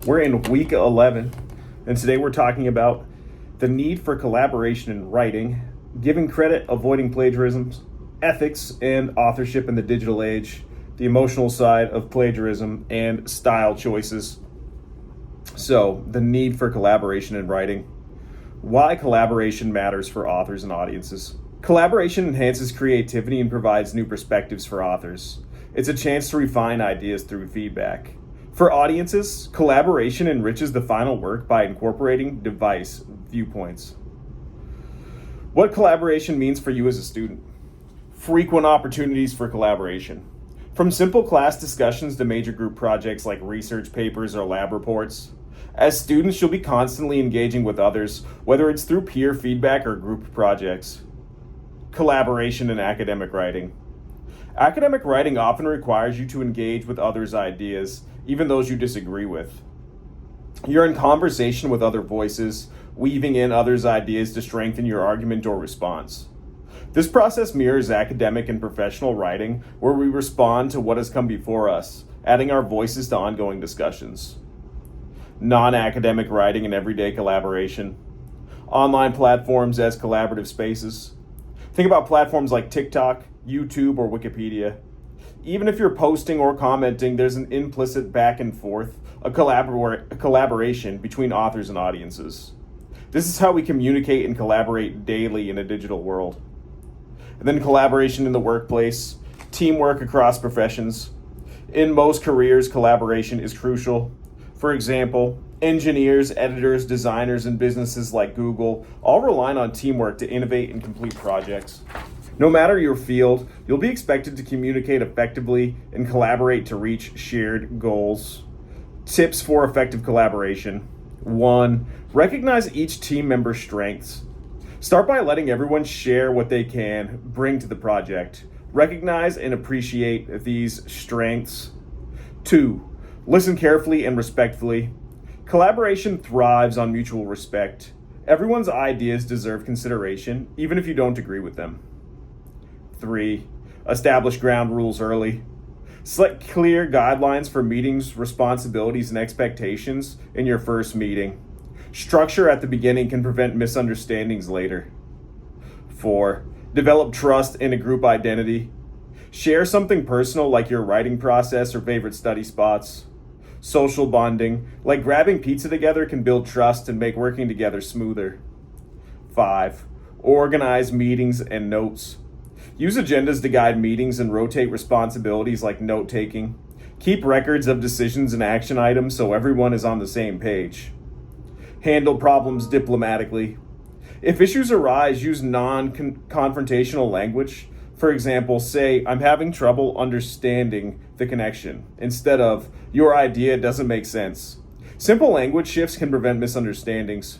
We're in week 11, and today we're talking about the need for collaboration in writing, giving credit, avoiding plagiarisms, ethics, and authorship in the digital age, the emotional side of plagiarism, and style choices. So, the need for collaboration in writing. Why collaboration matters for authors and audiences. Collaboration enhances creativity and provides new perspectives for authors. It's a chance to refine ideas through feedback. For audiences, collaboration enriches the final work by incorporating diverse viewpoints. What collaboration means for you as a student. Frequent opportunities for collaboration. From simple class discussions to major group projects like research papers or lab reports. As students, you'll be constantly engaging with others, whether it's through peer feedback or group projects. Collaboration in academic writing. Academic writing often requires you to engage with others' ideas, even those you disagree with. You're in conversation with other voices, weaving in others' ideas to strengthen your argument or response. This process mirrors academic and professional writing, where we respond to what has come before us, adding our voices to ongoing discussions. Non-academic writing and everyday collaboration. Online platforms as collaborative spaces. Think about platforms like TikTok, YouTube, or Wikipedia. Even if you're posting or commenting, there's an implicit back and forth, a collaboration between authors and audiences. This is how we communicate and collaborate daily in a digital world. And then collaboration in the workplace, teamwork across professions. In most careers, collaboration is crucial. For example, engineers, editors, designers, and businesses like Google all rely on teamwork to innovate and complete projects. No matter your field, you'll be expected to communicate effectively and collaborate to reach shared goals. Tips for effective collaboration. 1. Recognize each team member's strengths. Start by letting everyone share what they can bring to the project. Recognize and appreciate these strengths. 2. Listen carefully and respectfully. Collaboration thrives on mutual respect. Everyone's ideas deserve consideration, even if you don't agree with them. 3. Establish ground rules early. Set clear guidelines for meetings, responsibilities, and expectations in your first meeting. Structure at the beginning can prevent misunderstandings later. 4. Develop trust in a group identity. Share something personal like your writing process or favorite study spots. Social bonding, like grabbing pizza together, can build trust and make working together smoother. 5. Organize meetings and notes. Use agendas to guide meetings and rotate responsibilities like note-taking. Keep records of decisions and action items so everyone is on the same page. Handle problems diplomatically. If issues arise, use non-confrontational language. For example, say, "I'm having trouble understanding the connection," instead of, "Your idea doesn't make sense." Simple language shifts can prevent misunderstandings.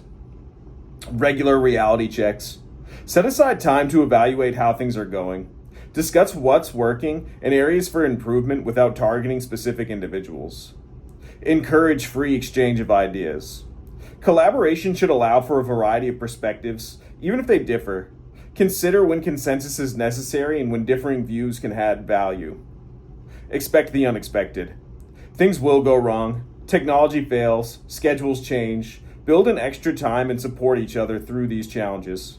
Regular reality checks. Set aside time to evaluate how things are going. Discuss what's working and areas for improvement without targeting specific individuals. Encourage free exchange of ideas. Collaboration should allow for a variety of perspectives, even if they differ. Consider when consensus is necessary and when differing views can add value. Expect the unexpected. Things will go wrong. Technology fails. Schedules change. Build in extra time and support each other through these challenges.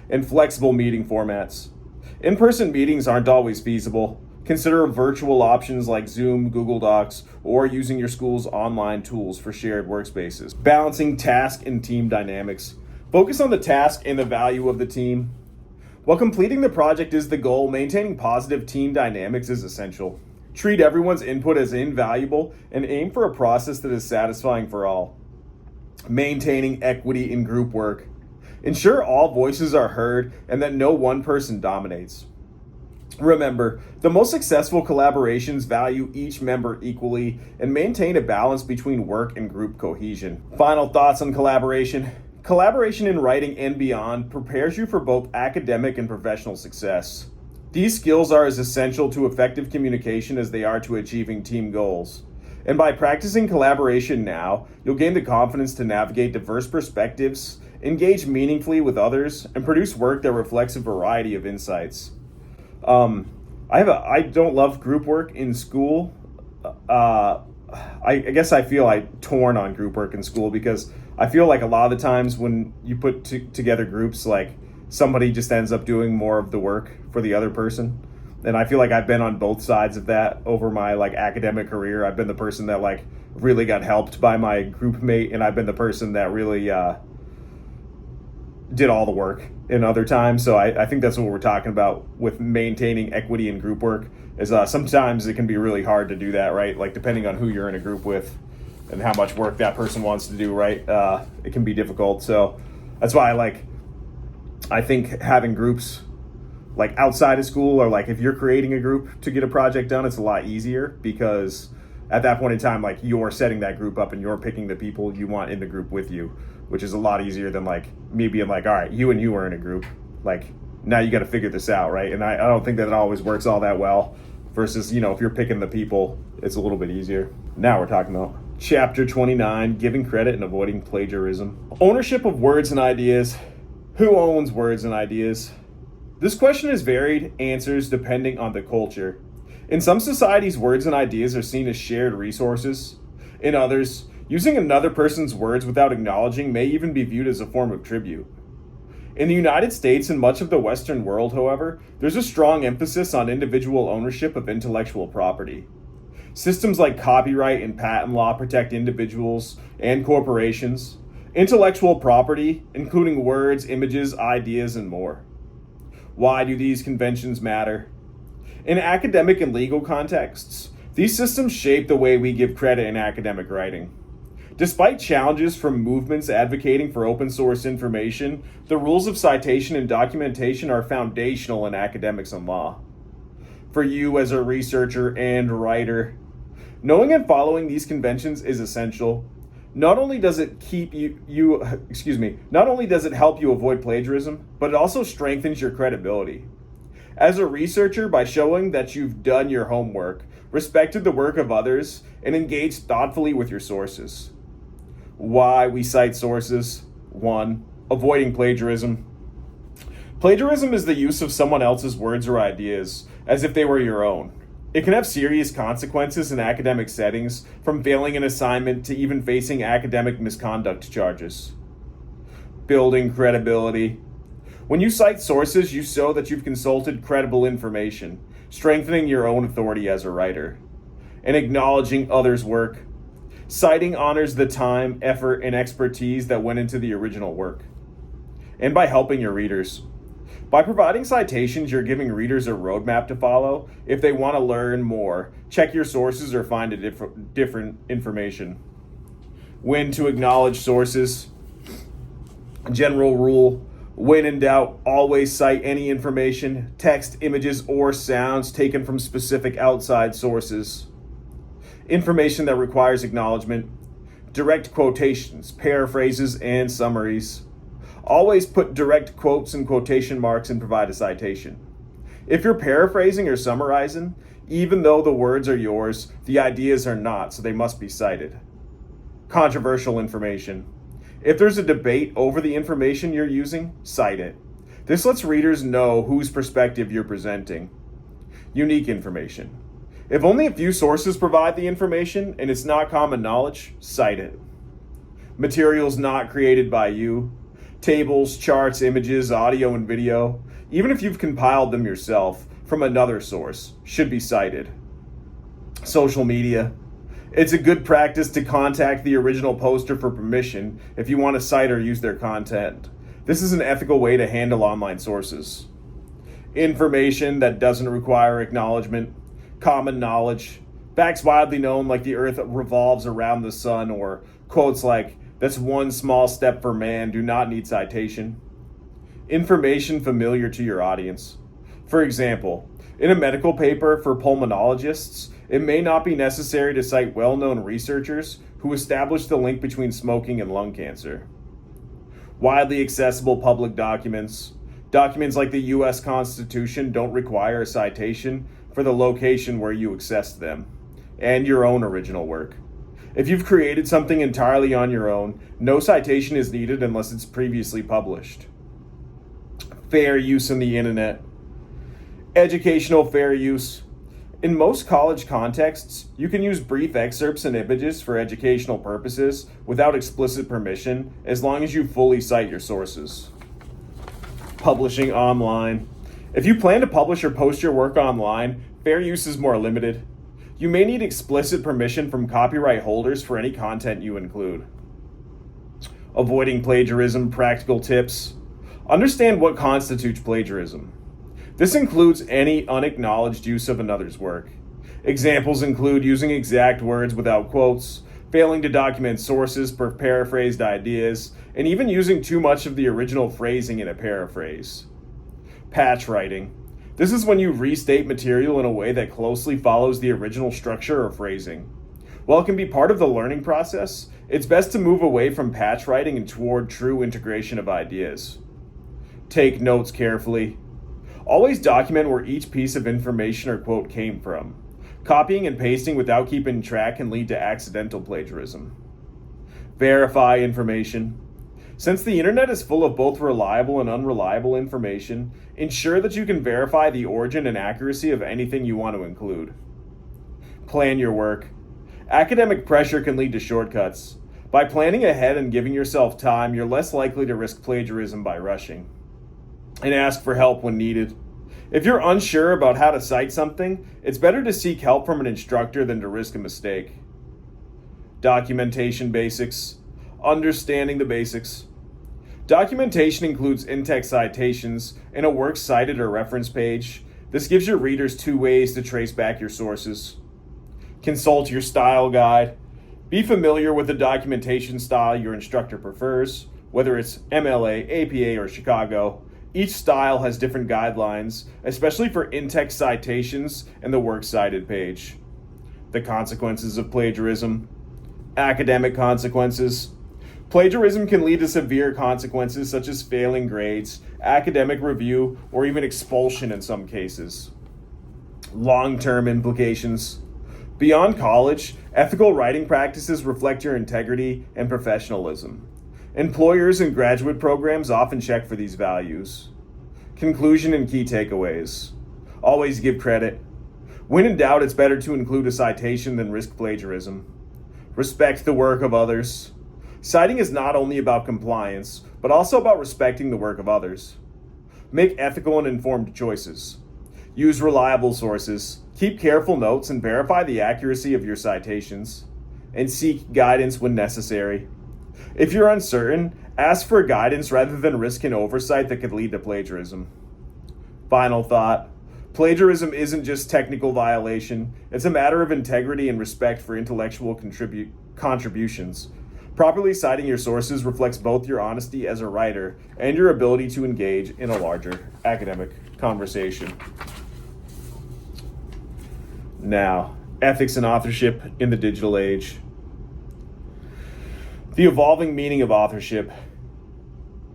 And flexible meeting formats. In-person meetings aren't always feasible. Consider virtual options like Zoom, Google Docs, or using your school's online tools for shared workspaces. Balancing task and team dynamics. Focus on the task and the value of the team. While completing the project is the goal, maintaining positive team dynamics is essential. Treat everyone's input as invaluable and aim for a process that is satisfying for all. Maintaining equity in group work. Ensure all voices are heard and that no one person dominates. Remember, the most successful collaborations value each member equally and maintain a balance between work and group cohesion. Final thoughts on collaboration. Collaboration in writing and beyond prepares you for both academic and professional success. These skills are as essential to effective communication as they are to achieving team goals. And by practicing collaboration now, you'll gain the confidence to navigate diverse perspectives, engage meaningfully with others, and produce work that reflects a variety of insights. I don't love group work in school. I guess I feel torn on group work in school, because I feel like a lot of the times when you put together groups, like somebody just ends up doing more of the work for the other person. And I feel like I've been on both sides of that over my like academic career. I've been the person that like really got helped by my group mate, and I've been the person that really did all the work in other times. So I think that's what we're talking about with maintaining equity in group work, is sometimes it can be really hard to do that, right? Like depending on who you're in a group with and how much work that person wants to do, right? It can be difficult. So that's why I think having groups like outside of school, or like if you're creating a group to get a project done, it's a lot easier, because at that point in time, like you're setting that group up and you're picking the people you want in the group with you, which is a lot easier than like me being like, all right, you and you are in a group, like now you got to figure this out, right? And I don't think that it always works all that well, versus, if you're picking the people, it's a little bit easier. Now we're talking about Chapter 29, giving credit and avoiding plagiarism. Ownership of words and ideas. Who owns words and ideas? This question has varied answers depending on the culture. In some societies, words and ideas are seen as shared resources. In others, using another person's words without acknowledging may even be viewed as a form of tribute. In the United States and much of the Western world, however, there's a strong emphasis on individual ownership of intellectual property. Systems like copyright and patent law protect individuals and corporations, intellectual property, including words, images, ideas, and more. Why do these conventions matter? In academic and legal contexts, these systems shape the way we give credit in academic writing. Despite challenges from movements advocating for open source information, the rules of citation and documentation are foundational in academics and law. For you as a researcher and writer, knowing and following these conventions is essential. Not only does it not only does it help you avoid plagiarism, but it also strengthens your credibility. As a researcher, by showing that you've done your homework, respected the work of others, and engaged thoughtfully with your sources. Why we cite sources. 1. Avoiding plagiarism. Plagiarism is the use of someone else's words or ideas as if they were your own. It can have serious consequences in academic settings, from failing an assignment to even facing academic misconduct charges. Building credibility. When you cite sources, you show that you've consulted credible information, strengthening your own authority as a writer. And acknowledging others' work. Citing honors the time, effort, and expertise that went into the original work. And by helping your readers. By providing citations, you're giving readers a roadmap to follow. If they want to learn more, check your sources or find a different information. When to acknowledge sources. General rule: when in doubt, always cite any information, text, images, or sounds taken from specific outside sources. Information that requires acknowledgement. Direct quotations, paraphrases, and summaries. Always put direct quotes and quotation marks and provide a citation. If you're paraphrasing or summarizing, even though the words are yours, the ideas are not, so they must be cited. Controversial information. If there's a debate over the information you're using, cite it. This lets readers know whose perspective you're presenting. Unique information. If only a few sources provide the information and it's not common knowledge, cite it. Materials not created by you. Tables, charts, images, audio, and video, even if you've compiled them yourself from another source, should be cited. Social media. It's a good practice to contact the original poster for permission if you want to cite or use their content. This is an ethical way to handle online sources. Information that doesn't require acknowledgement. Common knowledge. Facts widely known, like the earth revolves around the sun, or quotes like, "That's one small step for man," do not need citation. Information familiar to your audience. For example, in a medical paper for pulmonologists, it may not be necessary to cite well-known researchers who established the link between smoking and lung cancer. Widely accessible public documents. Documents like the U.S. Constitution don't require a citation for the location where you accessed them, and your own original work. If you've created something entirely on your own, no citation is needed unless it's previously published. Fair use in the internet. Educational fair use. In most college contexts, you can use brief excerpts and images for educational purposes without explicit permission as long as you fully cite your sources. Publishing online. If you plan to publish or post your work online, fair use is more limited. You may need explicit permission from copyright holders for any content you include. Avoiding plagiarism, practical tips. Understand what constitutes plagiarism. This includes any unacknowledged use of another's work. Examples include using exact words without quotes, failing to document sources for paraphrased ideas, and even using too much of the original phrasing in a paraphrase. Patch writing. This is when you restate material in a way that closely follows the original structure or phrasing. While it can be part of the learning process, it's best to move away from patch writing and toward true integration of ideas. Take notes carefully. Always document where each piece of information or quote came from. Copying and pasting without keeping track can lead to accidental plagiarism. Verify information. Since the internet is full of both reliable and unreliable information, ensure that you can verify the origin and accuracy of anything you want to include. Plan your work. Academic pressure can lead to shortcuts. By planning ahead and giving yourself time, you're less likely to risk plagiarism by rushing. And ask for help when needed. If you're unsure about how to cite something, it's better to seek help from an instructor than to risk a mistake. Documentation basics. Understanding the basics. Documentation includes in-text citations and a works cited or reference page. This gives your readers 2 ways to trace back your sources. Consult your style guide. Be familiar with the documentation style your instructor prefers, whether it's MLA, APA, or Chicago. Each style has different guidelines, especially for in-text citations and the works cited page. The consequences of plagiarism. Academic consequences. Plagiarism can lead to severe consequences such as failing grades, academic review, or even expulsion in some cases. Long-term implications. Beyond college, ethical writing practices reflect your integrity and professionalism. Employers and graduate programs often check for these values. Conclusion and key takeaways. Always give credit. When in doubt, it's better to include a citation than risk plagiarism. Respect the work of others. Citing is not only about compliance, but also about respecting the work of others. Make ethical and informed choices. Use reliable sources. Keep careful notes and verify the accuracy of your citations. And seek guidance when necessary. If you're uncertain, ask for guidance rather than risk an oversight that could lead to plagiarism. Final thought. Plagiarism isn't just technical violation. It's a matter of integrity and respect for intellectual contributions. Properly citing your sources reflects both your honesty as a writer and your ability to engage in a larger academic conversation. Now, ethics and authorship in the digital age. The evolving meaning of authorship.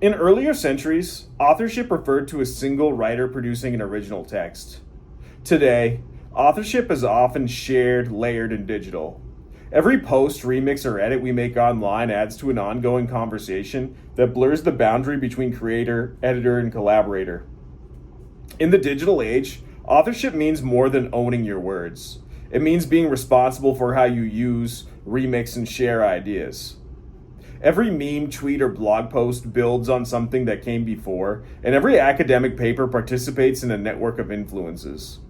In earlier centuries, authorship referred to a single writer producing an original text. Today, authorship is often shared, layered, and digital. Every post, remix, or edit we make online adds to an ongoing conversation that blurs the boundary between creator, editor, and collaborator. In the digital age, authorship means more than owning your words. It means being responsible for how you use, remix, and share ideas. Every meme, tweet, or blog post builds on something that came before, and every academic paper participates in a network of influences.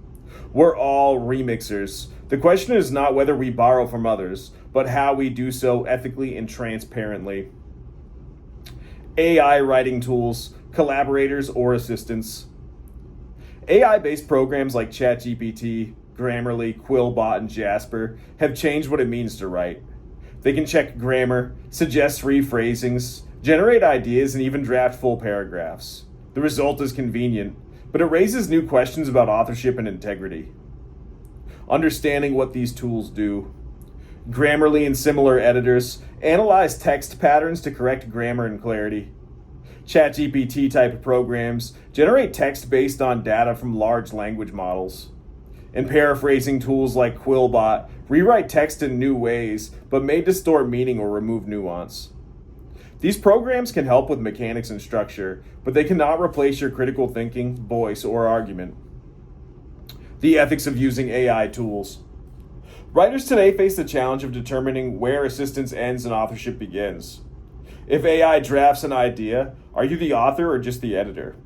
We're all remixers. The question is not whether we borrow from others, but how we do so ethically and transparently. AI writing tools, collaborators, or assistants. AI-based programs like ChatGPT, Grammarly, Quillbot, and Jasper have changed what it means to write. They can check grammar, suggest rephrasings, generate ideas, and even draft full paragraphs. The result is convenient, but it raises new questions about authorship and integrity. Understanding what these tools do. Grammarly and similar editors analyze text patterns to correct grammar and clarity. ChatGPT type programs generate text based on data from large language models. And paraphrasing tools like Quillbot rewrite text in new ways, but may distort meaning or remove nuance. These programs can help with mechanics and structure, but they cannot replace your critical thinking, voice, or argument. The ethics of using AI tools. Writers today face the challenge of determining where assistance ends and authorship begins. If AI drafts an idea, are you the author or just the editor?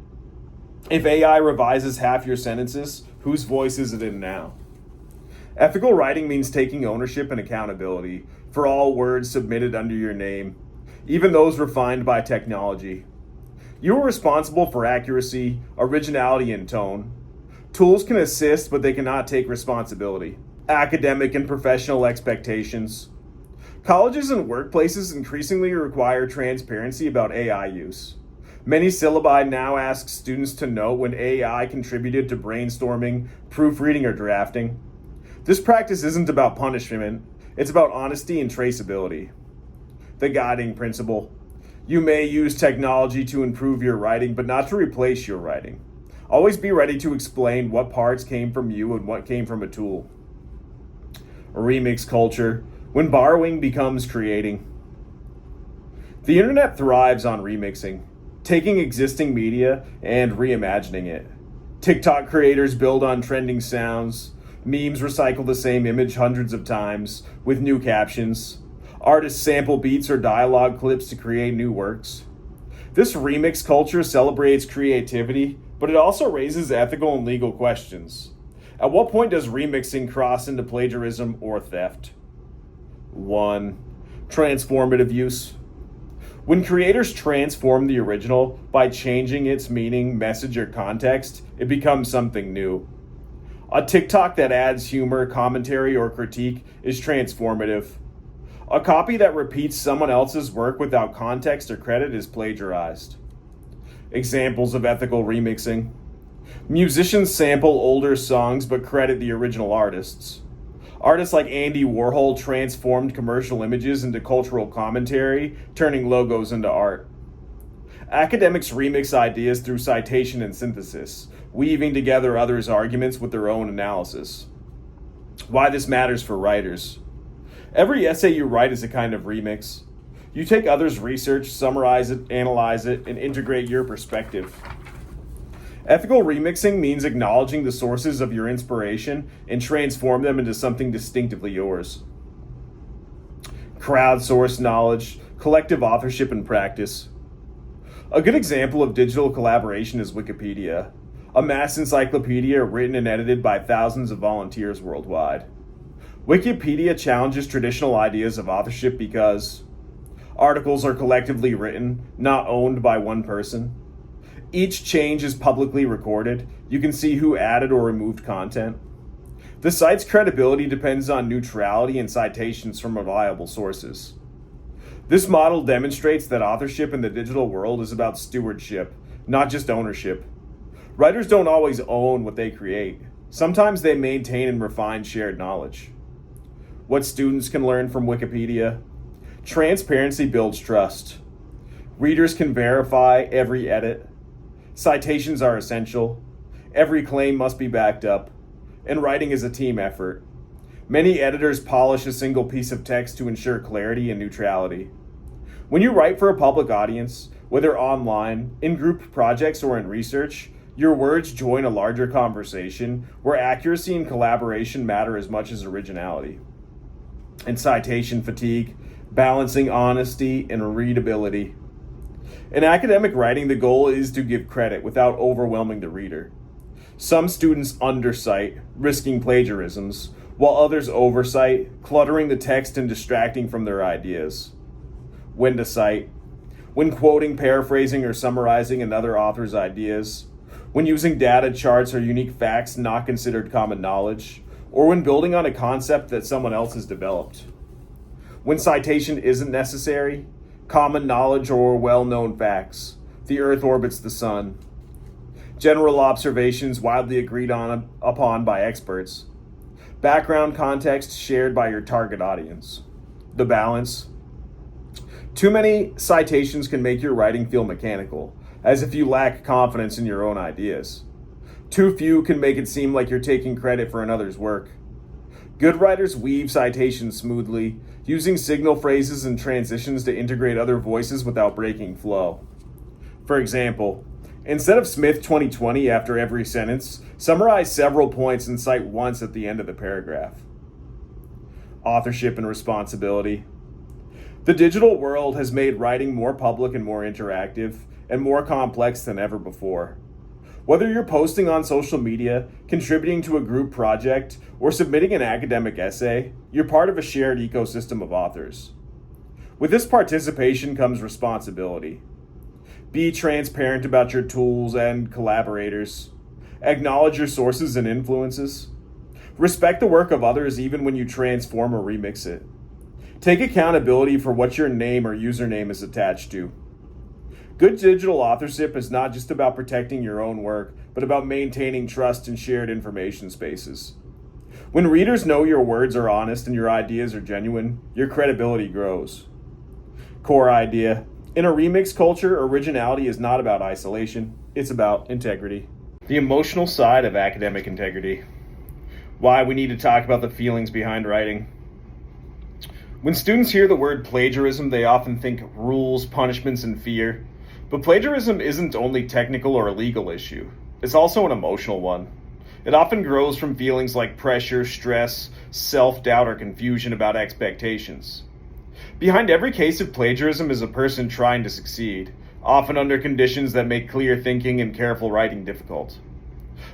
If AI revises half your sentences, whose voice is it in now? Ethical writing means taking ownership and accountability for all words submitted under your name, even those refined by technology. You are responsible for accuracy, originality, and tone. Tools can assist, but they cannot take responsibility. Academic and professional expectations. Colleges and workplaces increasingly require transparency about AI use. Many syllabi now ask students to note when AI contributed to brainstorming, proofreading, or drafting. This practice isn't about punishment, it's about honesty and traceability. The guiding principle. You may use technology to improve your writing, but not to replace your writing. Always be ready to explain what parts came from you and what came from a tool. Remix culture. When borrowing becomes creating. The internet thrives on remixing, taking existing media and reimagining it. TikTok creators build on trending sounds. Memes recycle the same image hundreds of times with new captions. Artists sample beats or dialogue clips to create new works. This remix culture celebrates creativity, but it also raises ethical and legal questions. At what point does remixing cross into plagiarism or theft? 1. Transformative use. When creators transform the original by changing its meaning, message, or context, it becomes something new. A TikTok that adds humor, commentary, or critique is transformative. A copy that repeats someone else's work without context or credit is plagiarized. Examples of ethical remixing. Musicians sample older songs but credit the original artists. Artists like Andy Warhol transformed commercial images into cultural commentary, turning logos into art. Academics remix ideas through citation and synthesis, weaving together others' arguments with their own analysis. Why this matters for writers. Every essay you write is a kind of remix. You take others' research, summarize it, analyze it, and integrate your perspective. Ethical remixing means acknowledging the sources of your inspiration and transform them into something distinctively yours. Crowdsourced knowledge, collective authorship, and practice. A good example of digital collaboration is Wikipedia, a mass encyclopedia written and edited by thousands of volunteers worldwide. Wikipedia challenges traditional ideas of authorship because articles are collectively written, not owned by one person. Each change is publicly recorded. You can see who added or removed content. The site's credibility depends on neutrality and citations from reliable sources. This model demonstrates that authorship in the digital world is about stewardship, not just ownership. Writers don't always own what they create. Sometimes they maintain and refine shared knowledge. What students can learn from Wikipedia. Transparency builds trust. Readers can verify every edit. Citations are essential. Every claim must be backed up. And writing is a team effort. Many editors polish a single piece of text to ensure clarity and neutrality. When you write for a public audience, whether online, in group projects, or in research, your words join a larger conversation where accuracy and collaboration matter as much as originality. And citation fatigue, balancing honesty and readability. In academic writing, the goal is to give credit without overwhelming the reader. Some students undercite, risking plagiarisms, while others oversight, cluttering the text and distracting from their ideas. When to cite. When quoting, paraphrasing, or summarizing another author's ideas. When using data, charts, or unique facts not considered common knowledge. Or when building on a concept that someone else has developed. When citation isn't necessary. Common knowledge or well-known facts. The Earth orbits the Sun. General observations widely agreed upon by experts. Background context shared by your target audience. The balance. Too many citations can make your writing feel mechanical, as if you lack confidence in your own ideas. Too few can make it seem like you're taking credit for another's work. Good writers weave citations smoothly, using signal phrases and transitions to integrate other voices without breaking flow. For example, Instead of Smith 2020 after every sentence, summarize several points and cite once at the end of the paragraph. Authorship and responsibility. The digital world has made writing more public and more interactive and more complex than ever before. Whether you're posting on social media, contributing to a group project, or submitting an academic essay, you're part of a shared ecosystem of authors. With this participation comes responsibility. Be transparent about your tools and collaborators. Acknowledge your sources and influences. Respect the work of others even when you transform or remix it. Take accountability for what your name or username is attached to. Good digital authorship is not just about protecting your own work, but about maintaining trust in shared information spaces. When readers know your words are honest and your ideas are genuine, your credibility grows. Core idea. In a remix culture, originality is not about isolation, it's about integrity. The emotional side of academic integrity. Why we need to talk about the feelings behind writing. When students hear the word plagiarism, they often think rules, punishments, and fear. But plagiarism isn't only technical or a legal issue. It's also an emotional one. It often grows from feelings like pressure, stress, self-doubt, or confusion about expectations. Behind every case of plagiarism is a person trying to succeed, often under conditions that make clear thinking and careful writing difficult.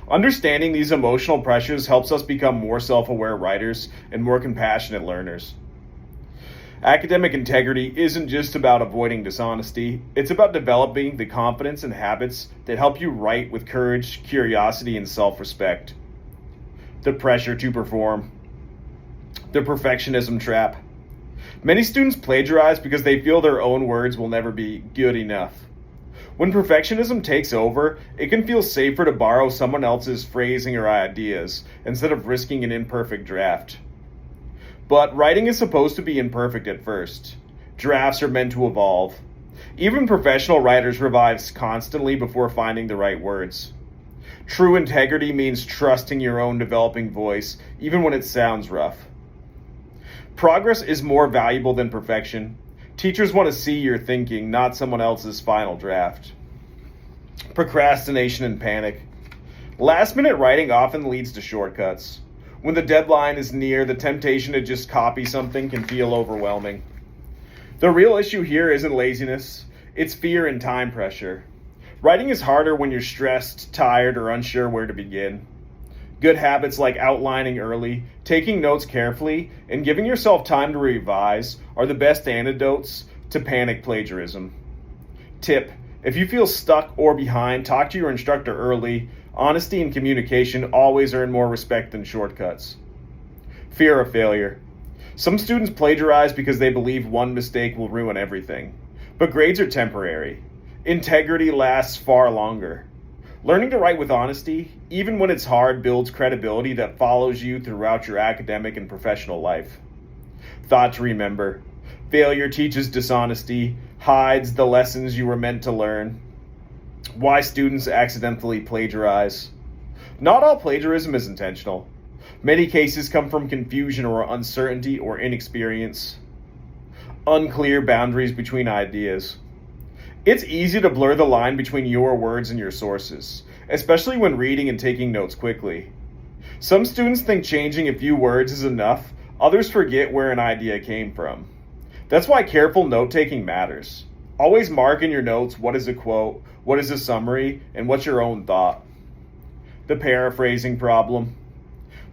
Understanding these emotional pressures helps us become more self-aware writers and more compassionate learners. Academic integrity isn't just about avoiding dishonesty, it's about developing the confidence and habits that help you write with courage, curiosity, and self-respect. The pressure to perform. The perfectionism trap. Many students plagiarize because they feel their own words will never be good enough. When perfectionism takes over, it can feel safer to borrow someone else's phrasing or ideas instead of risking an imperfect draft. But writing is supposed to be imperfect at first. Drafts are meant to evolve. Even professional writers revise constantly before finding the right words. True integrity means trusting your own developing voice, even when it sounds rough. Progress is more valuable than perfection. Teachers want to see your thinking, not someone else's final draft. Procrastination and panic. Last-minute writing often leads to shortcuts. When the deadline is near, the temptation to just copy something can feel overwhelming. The real issue here isn't laziness, it's fear and time pressure. Writing is harder when you're stressed, tired, or unsure where to begin. Good habits like outlining early, taking notes carefully, and giving yourself time to revise are the best antidotes to panic plagiarism. Tip: if you feel stuck or behind, talk to your instructor early. Honesty and communication always earn more respect than shortcuts. Fear of failure. Some students plagiarize because they believe one mistake will ruin everything. But grades are temporary. Integrity lasts far longer. Learning to write with honesty, even when it's hard, builds credibility that follows you throughout your academic and professional life. Thought to remember. Failure teaches dishonesty, hides the lessons you were meant to learn. Why students accidentally plagiarize. Not all plagiarism is intentional. Many cases come from confusion or uncertainty or inexperience. Unclear boundaries between ideas. It's easy to blur the line between your words and your sources, especially when reading and taking notes quickly. Some students think changing a few words is enough, others forget where an idea came from. That's why careful note-taking matters. Always mark in your notes what is a quote, what is a summary, and what's your own thought. The paraphrasing problem.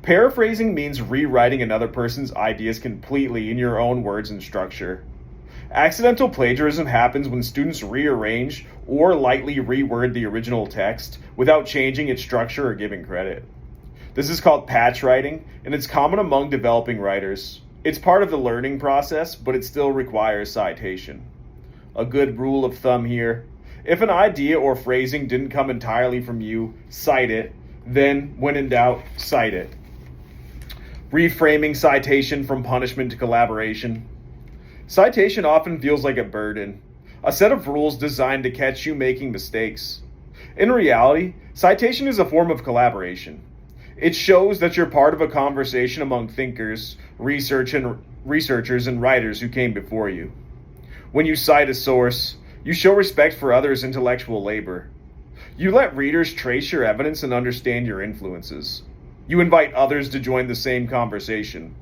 Paraphrasing means rewriting another person's ideas completely in your own words and structure. Accidental plagiarism happens when students rearrange or lightly reword the original text without changing its structure or giving credit. This is called patch writing, and it's common among developing writers. It's part of the learning process, but it still requires citation. A good rule of thumb here: if an idea or phrasing didn't come entirely from you, cite it. Then, when in doubt, cite it. Reframing citation from punishment to collaboration. Citation often feels like a burden, a set of rules designed to catch you making mistakes. In reality, citation is a form of collaboration. It shows that you're part of a conversation among thinkers, researchers, and writers who came before you. When you cite a source, you show respect for others' intellectual labor. You let readers trace your evidence and understand your influences. You invite others to join the same conversation.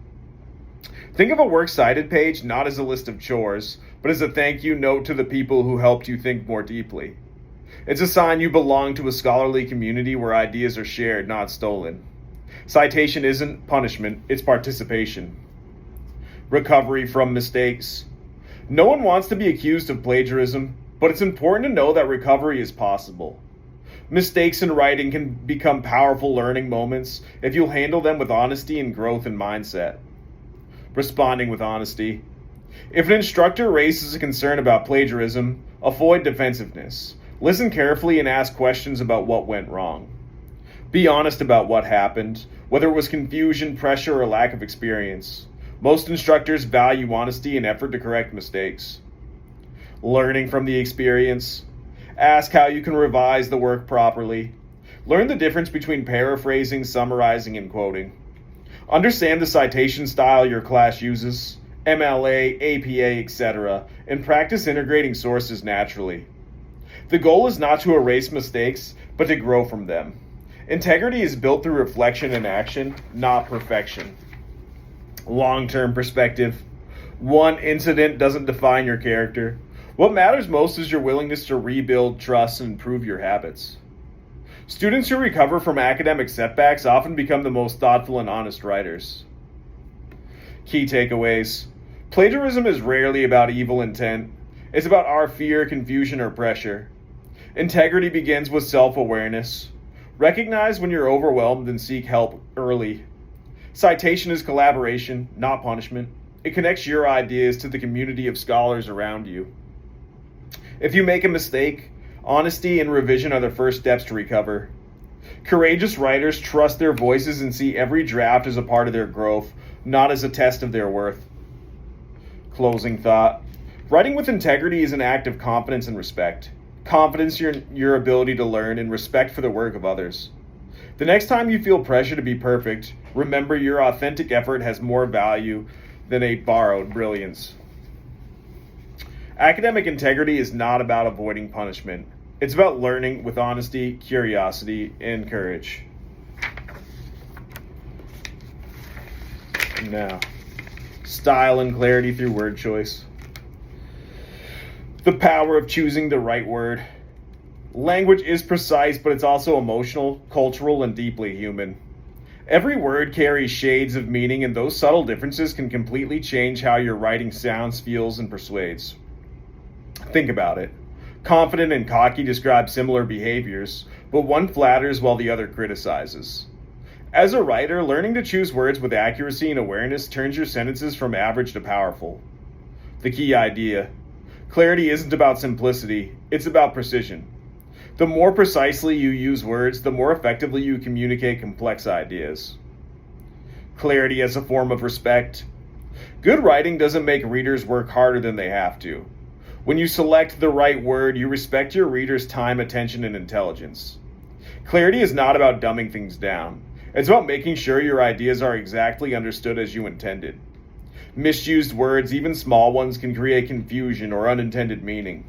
Think of a works cited page not as a list of chores, but as a thank you note to the people who helped you think more deeply. It's a sign you belong to a scholarly community where ideas are shared, not stolen. Citation isn't punishment, it's participation. Recovery from mistakes. No one wants to be accused of plagiarism, but it's important to know that recovery is possible. Mistakes in writing can become powerful learning moments if you'll handle them with honesty and growth in mindset. Responding with honesty. If an instructor raises a concern about plagiarism, avoid defensiveness. Listen carefully and ask questions about what went wrong. Be honest about what happened, whether it was confusion, pressure, or lack of experience. Most instructors value honesty and effort to correct mistakes. Learning from the experience. Ask how you can revise the work properly. Learn the difference between paraphrasing, summarizing, and quoting. Understand the citation style your class uses, MLA, APA, etc., and practice integrating sources naturally. The goal is not to erase mistakes, but to grow from them. Integrity is built through reflection and action, not perfection. Long-term perspective. One incident doesn't define your character. What matters most is your willingness to rebuild, trust, and improve your habits. Students who recover from academic setbacks often become the most thoughtful and honest writers. Key takeaways. Plagiarism is rarely about evil intent. It's about our fear, confusion, or pressure. Integrity begins with self-awareness. Recognize when you're overwhelmed and seek help early. Citation is collaboration, not punishment. It connects your ideas to the community of scholars around you. If you make a mistake, honesty and revision are the first steps to recover. Courageous writers trust their voices and see every draft as a part of their growth, not as a test of their worth. Closing thought. Writing with integrity is an act of confidence and respect. Confidence in your ability to learn and respect for the work of others. The next time you feel pressure to be perfect, remember your authentic effort has more value than a borrowed brilliance. Academic integrity is not about avoiding punishment. It's about learning with honesty, curiosity, and courage. Now, style and clarity through word choice. The power of choosing the right word. Language is precise, but it's also emotional, cultural, and deeply human. Every word carries shades of meaning, and those subtle differences can completely change how your writing sounds, feels, and persuades. Think about it. Confident and cocky describe similar behaviors, but one flatters while the other criticizes. As a writer, learning to choose words with accuracy and awareness turns your sentences from average to powerful. The key idea. Clarity isn't about simplicity, it's about precision. The more precisely you use words, the more effectively you communicate complex ideas. Clarity as a form of respect. Good writing doesn't make readers work harder than they have to. When you select the right word, you respect your reader's time, attention, and intelligence. Clarity is not about dumbing things down. It's about making sure your ideas are exactly understood as you intended. Misused words, even small ones, can create confusion or unintended meaning.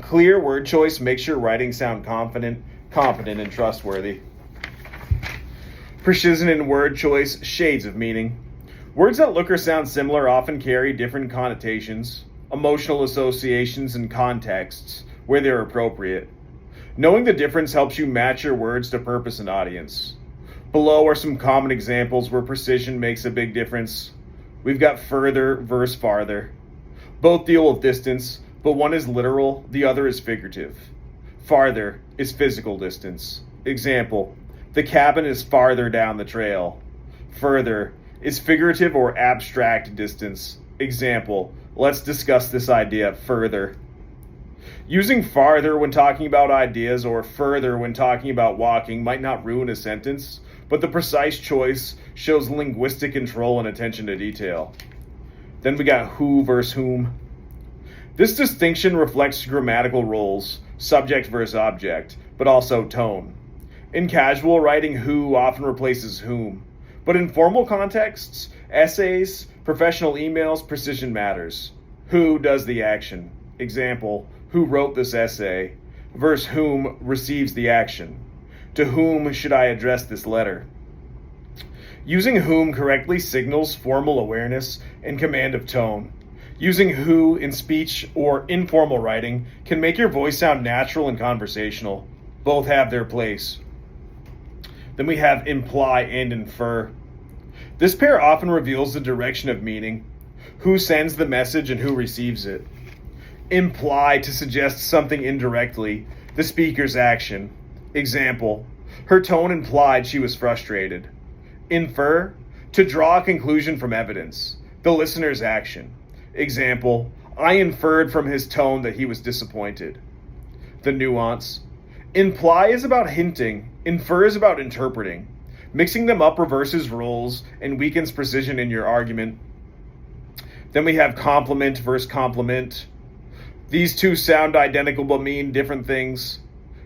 Clear word choice makes your writing sound confident, competent, and trustworthy. Precision in word choice, shades of meaning. Words that look or sound similar often carry different connotations, emotional associations, and contexts where they're appropriate. Knowing the difference helps you match your words to purpose and audience. Below are some common examples where precision makes a big difference. We've got further versus farther. Both deal with distance, but one is literal, the other is figurative. Farther is physical distance. Example, the cabin is farther down the trail. Further is figurative or abstract distance. Example, let's discuss this idea further. Using farther when talking about ideas or further when talking about walking might not ruin a sentence, but the precise choice shows linguistic control and attention to detail. Then we got who versus whom. This distinction reflects grammatical roles, subject versus object, but also tone. In casual writing, who often replaces whom, but in formal contexts, essays, professional emails, precision matters. Who does the action? Example, who wrote this essay? versus whom receives the action. To whom should I address this letter? Using whom correctly signals formal awareness and command of tone. Using who in speech or informal writing can make your voice sound natural and conversational. Both have their place. Then we have imply and infer. This pair often reveals the direction of meaning, who sends the message and who receives it. Imply to suggest something indirectly, the speaker's action. Example, her tone implied she was frustrated. Infer, to draw a conclusion from evidence, the listener's action. Example, I inferred from his tone that he was disappointed. The nuance. Imply is about hinting, infer is about interpreting. Mixing them up reverses roles and weakens precision in your argument. Then we have compliment versus compliment. These two sound identical but mean different things.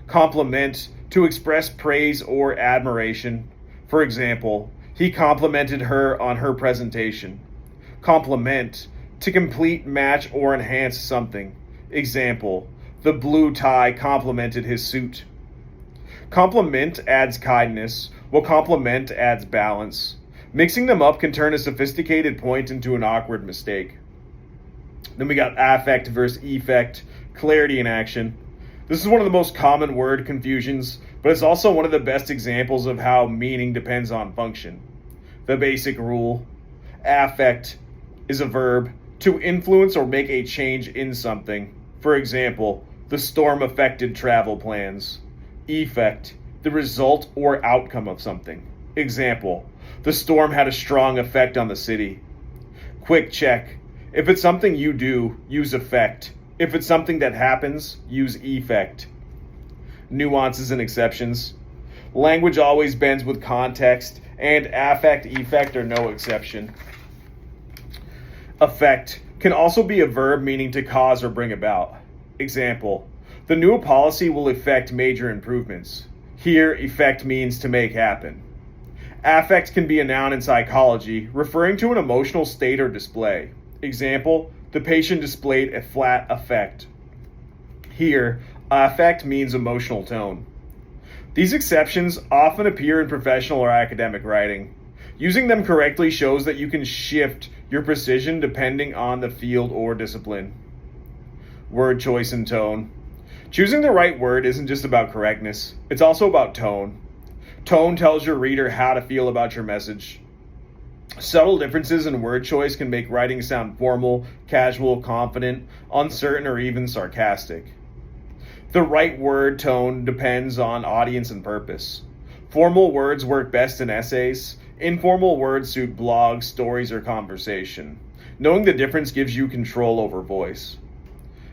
Compliment, to express praise or admiration. For example, he complimented her on her presentation. Compliment, to complete, match, or enhance something. Example, the blue tie complimented his suit. Compliment adds kindness, while compliment adds balance. Mixing them up can turn a sophisticated point into an awkward mistake. Then we got affect versus effect, clarity in action. This is one of the most common word confusions, but it's also one of the best examples of how meaning depends on function. The basic rule: affect is a verb, to influence or make a change in something. For example, the storm affected travel plans. Effect, the result or outcome of something. Example, the storm had a strong effect on the city. Quick check. If it's something you do, use effect. If it's something that happens, use effect. Nuances and exceptions. Language always bends with context, and affect, effect are no exception. Effect can also be a verb meaning to cause or bring about. Example, the new policy will effect major improvements. Here, effect means to make happen. Affect can be a noun in psychology, referring to an emotional state or display. Example, the patient displayed a flat affect. Here, affect means emotional tone. These exceptions often appear in professional or academic writing. Using them correctly shows that you can shift your precision depending on the field or discipline. Word choice and tone. Choosing the right word isn't just about correctness, it's also about tone. Tone tells your reader how to feel about your message. Subtle differences in word choice can make writing sound formal, casual, confident, uncertain, or even sarcastic. The right word tone depends on audience and purpose. Formal words work best in essays. Informal words suit blogs, stories, or conversation. Knowing the difference gives you control over voice.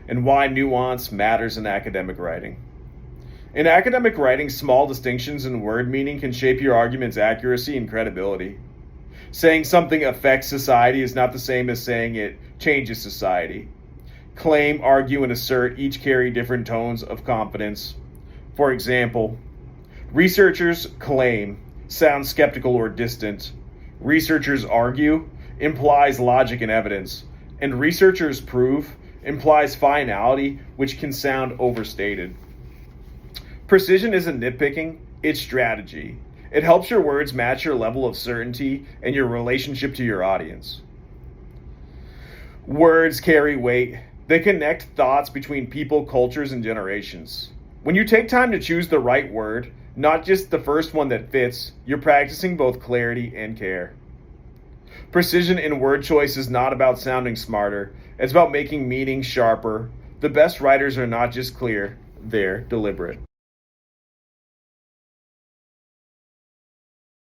And why nuance matters in academic writing. In academic writing, small distinctions in word meaning can shape your argument's accuracy and credibility. Saying something affects society is not the same as saying it changes society. Claim, argue, and assert each carry different tones of confidence. For example, researchers claim sounds skeptical or distant. Researchers argue implies logic and evidence. And researchers prove implies finality, which can sound overstated. Precision isn't nitpicking, it's strategy. It helps your words match your level of certainty and your relationship to your audience. Words carry weight. They connect thoughts between people, cultures, and generations. When you take time to choose the right word, not just the first one that fits, you're practicing both clarity and care. Precision in word choice is not about sounding smarter. It's about making meaning sharper. The best writers are not just clear, they're deliberate.